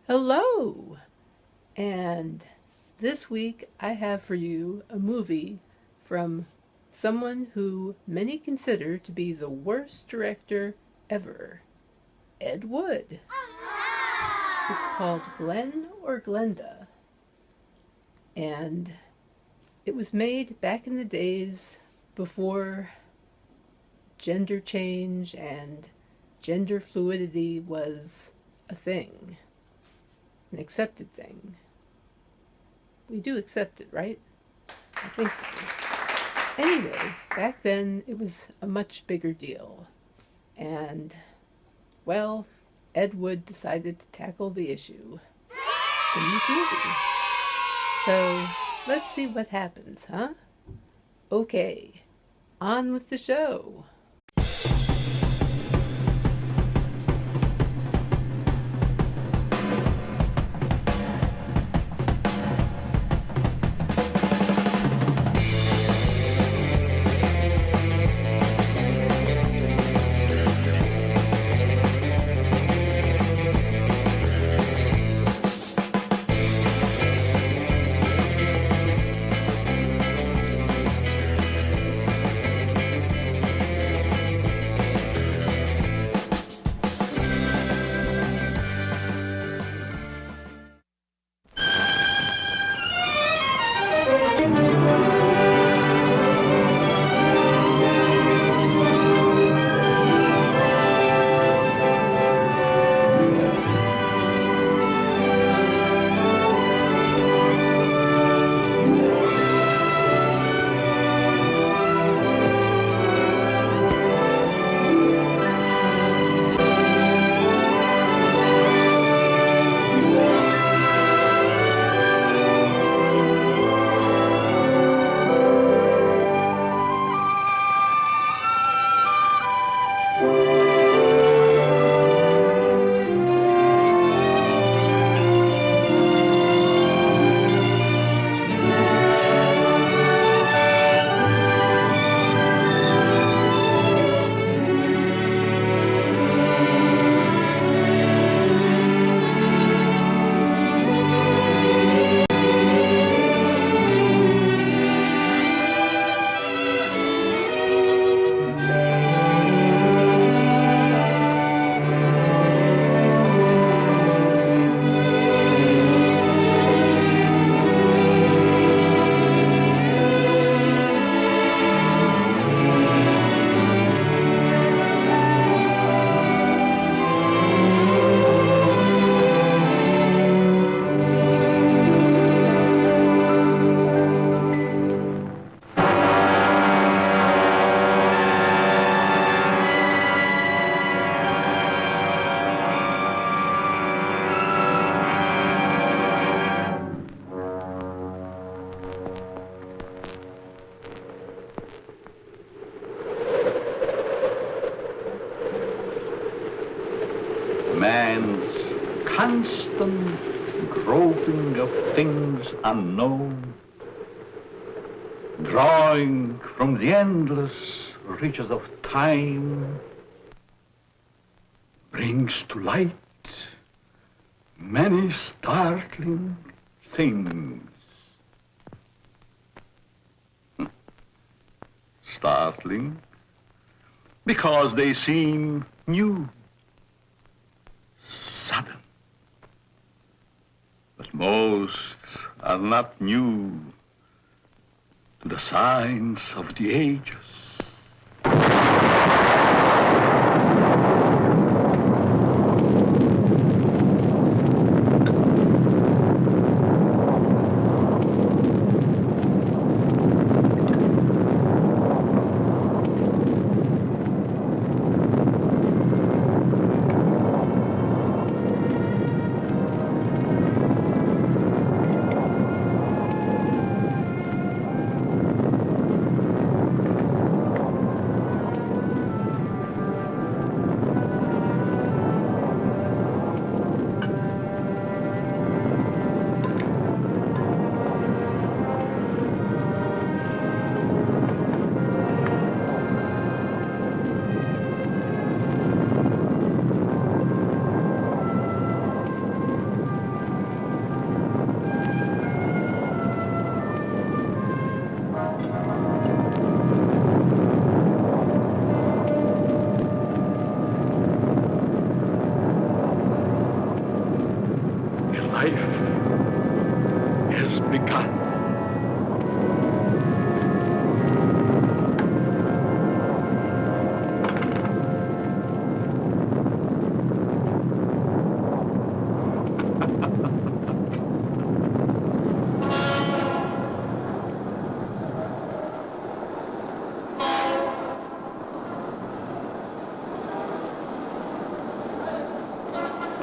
Hello! And this week I have for you a movie from someone who many consider to be the worst director ever, Ed Wood. It's called Glen or Glenda, and it was made back in the days before gender change and gender fluidity was a thing, an accepted thing. We do accept it, right? I think so. Anyway, back then it was a much bigger deal. And, well, Ed Wood decided to tackle the issue in this movie. So, let's see what happens, huh? Okay, on with the show. Man's constant groping of things unknown, drawing from the endless reaches of time, brings to light many startling things. Startling because they seem new, sudden. But most are not new to the science of the ages. life has begun.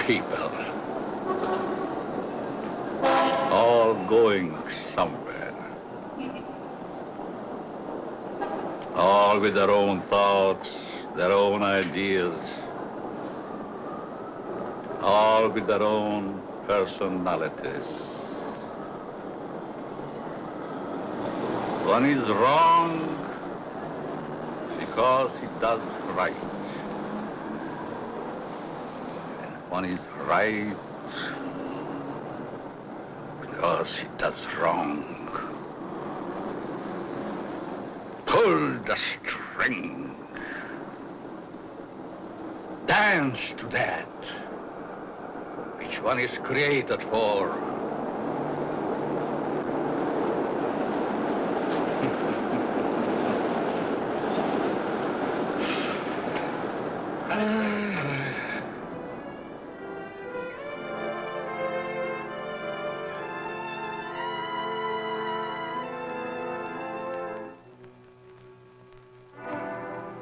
People, all going somewhere, all with their own thoughts, their own ideas, all with their own personalities. One is wrong because he does right. One is right because he does wrong. Pull the string. Dance to that which one is created for.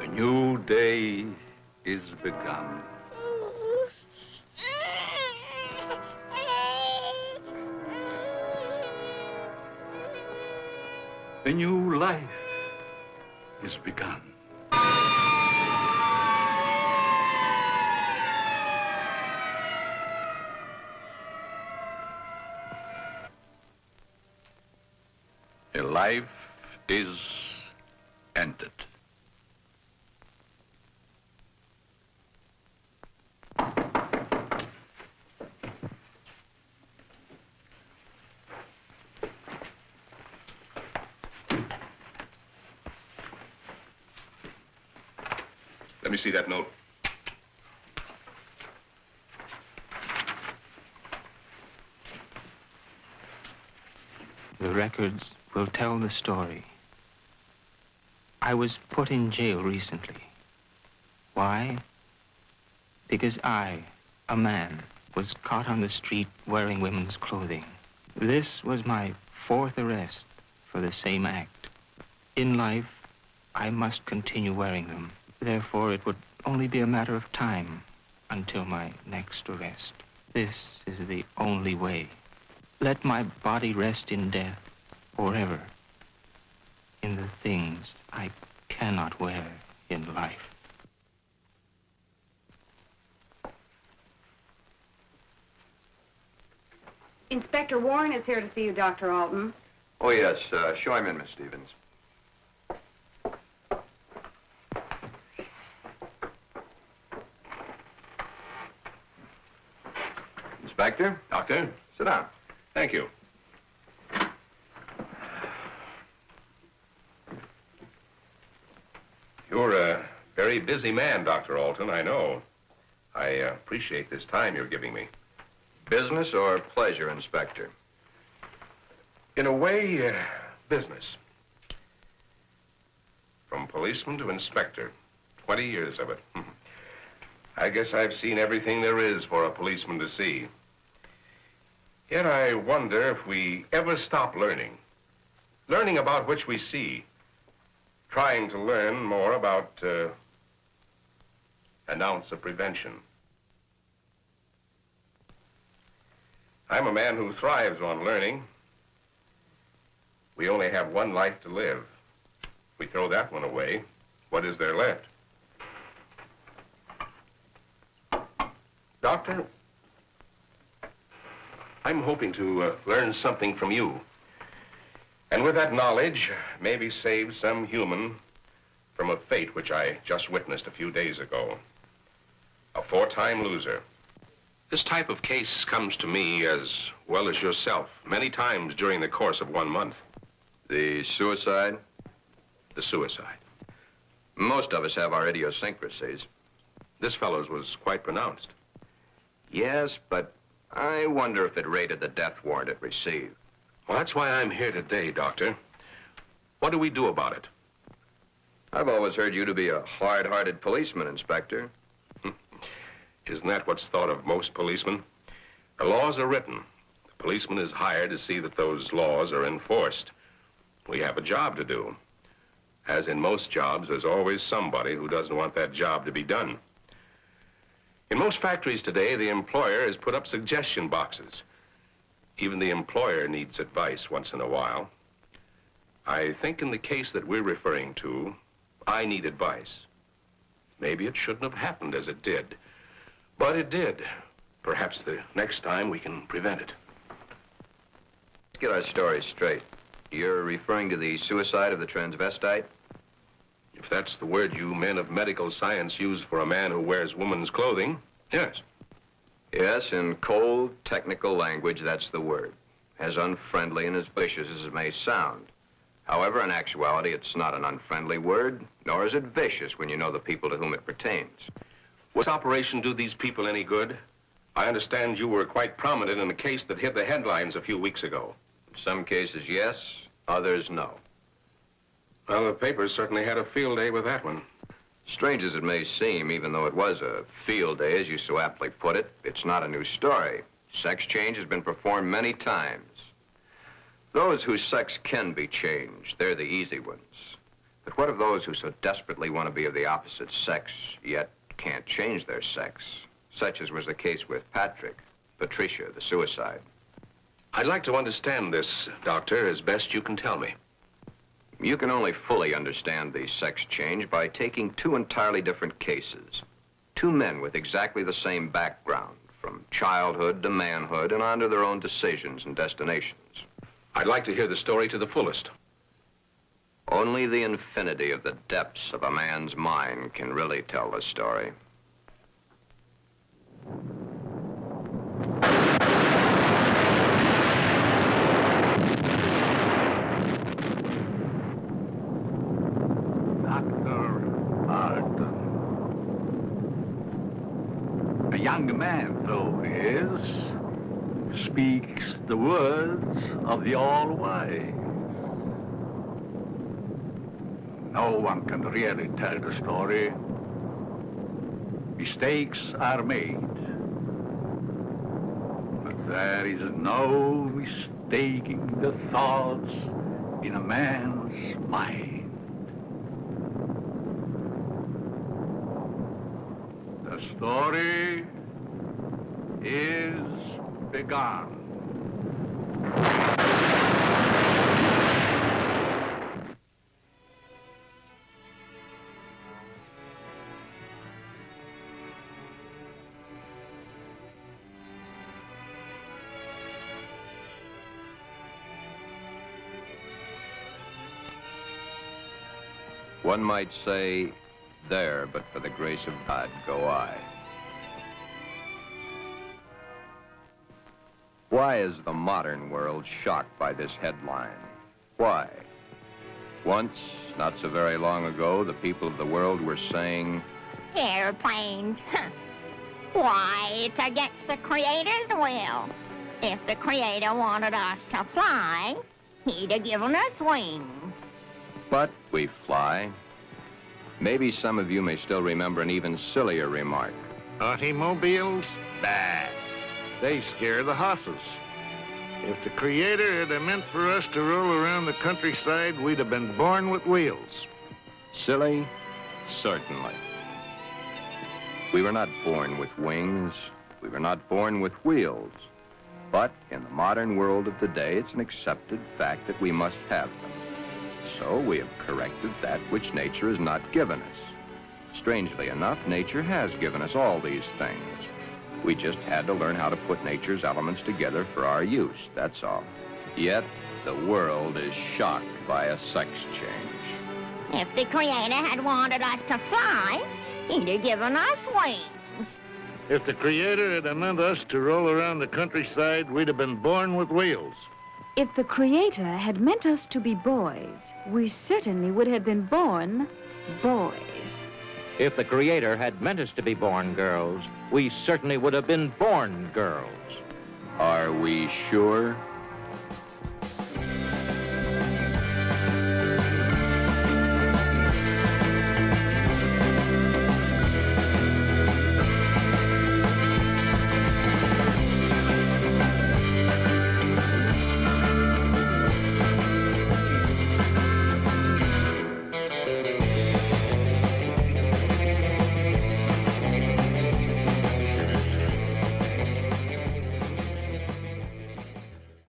A new day is begun. A new life is begun. A life is ended. Let me see that note. The records will tell the story. I was put in jail recently. Why? Because I, a man, was caught on the street wearing women's clothing. This was my 4th arrest for the same act. In life, I must continue wearing them. Therefore, it would only be a matter of time until my next arrest. This is the only way. Let my body rest in death forever in the things I cannot wear in life. Inspector Warren is here to see you, Dr. Alton. Oh, yes. Show him in, Miss Stevens. Inspector? Doctor? Sit down. Thank you. You're a very busy man, Dr. Alton, I know. I appreciate this time you're giving me. Business or pleasure, Inspector? In a way, business. From policeman to inspector. 20 years of it. I guess I've seen everything there is for a policeman to see. Yet I wonder if we ever stop learning. Learning about which we see. Trying to learn more about an ounce of prevention. I'm a man who thrives on learning. We only have one life to live. If we throw that one away, what is there left? Doctor, I'm hoping to learn something from you. And with that knowledge, maybe save some human from a fate which I just witnessed a few days ago. A 4-time loser. This type of case comes to me as well as yourself many times during the course of 1 month. The suicide? The suicide. Most of us have our idiosyncrasies. This fellow's was quite pronounced. Yes, but I wonder if it rated the death warrant it received. Well, that's why I'm here today, Doctor. What do we do about it? I've always heard you to be a hard-hearted policeman, Inspector. Isn't that what's thought of most policemen? The laws are written. The policeman is hired to see that those laws are enforced. We have a job to do. As in most jobs, there's always somebody who doesn't want that job to be done. In most factories today, the employer has put up suggestion boxes. Even the employer needs advice once in a while. I think in the case that we're referring to, I need advice. Maybe it shouldn't have happened as it did, but it did. Perhaps the next time we can prevent it. Let's get our story straight. You're referring to the suicide of the transvestite? If that's the word you men of medical science use for a man who wears woman's clothing, yes. Yes, in cold, technical language, that's the word. As unfriendly and as vicious as it may sound. However, in actuality, it's not an unfriendly word, nor is it vicious when you know the people to whom it pertains. Was this operation do these people any good? I understand you were quite prominent in a case that hit the headlines a few weeks ago. In some cases, yes, others, no. Well, the papers certainly had a field day with that one. Strange as it may seem, even though it was a field day, as you so aptly put it, it's not a new story. Sex change has been performed many times. Those whose sex can be changed, they're the easy ones. But what of those who so desperately want to be of the opposite sex, yet can't change their sex? Such as was the case with Patricia, the suicide. I'd like to understand this, Doctor, as best you can tell me. You can only fully understand the sex change by taking two entirely different cases. Two men with exactly the same background, from childhood to manhood and on to their own decisions and destinations. I'd like to hear the story to the fullest. Only the infinity of the depths of a man's mind can really tell the story. A young man, though he is, speaks the words of the All-Wise. No one can really tell the story. Mistakes are made. But there is no mistaking the thoughts in a man's mind. The story is begun. One might say, there, but for the grace of God, go I. Why is the modern world shocked by this headline? Why? Once, not so very long ago, the people of the world were saying, airplanes, huh? Why, it's against the Creator's will. If the Creator wanted us to fly, he'd have given us wings. but we fly. Maybe some of you may still remember an even sillier remark. Automobiles? Bah. They scare the hosses. If the Creator had meant for us to roll around the countryside, we'd have been born with wheels. Silly? Certainly. We were not born with wings. We were not born with wheels. But in the modern world of today, it's an accepted fact that we must have them. So we have corrected that which nature has not given us. Strangely enough, nature has given us all these things. We just had to learn how to put nature's elements together for our use, that's all. Yet, the world is shocked by a sex change. If the Creator had wanted us to fly, he'd have given us wings. If the Creator had meant us to roll around the countryside, we'd have been born with wheels. If the Creator had meant us to be boys, we certainly would have been born boys. If the Creator had meant us to be born girls, we certainly would have been born girls. Are we sure?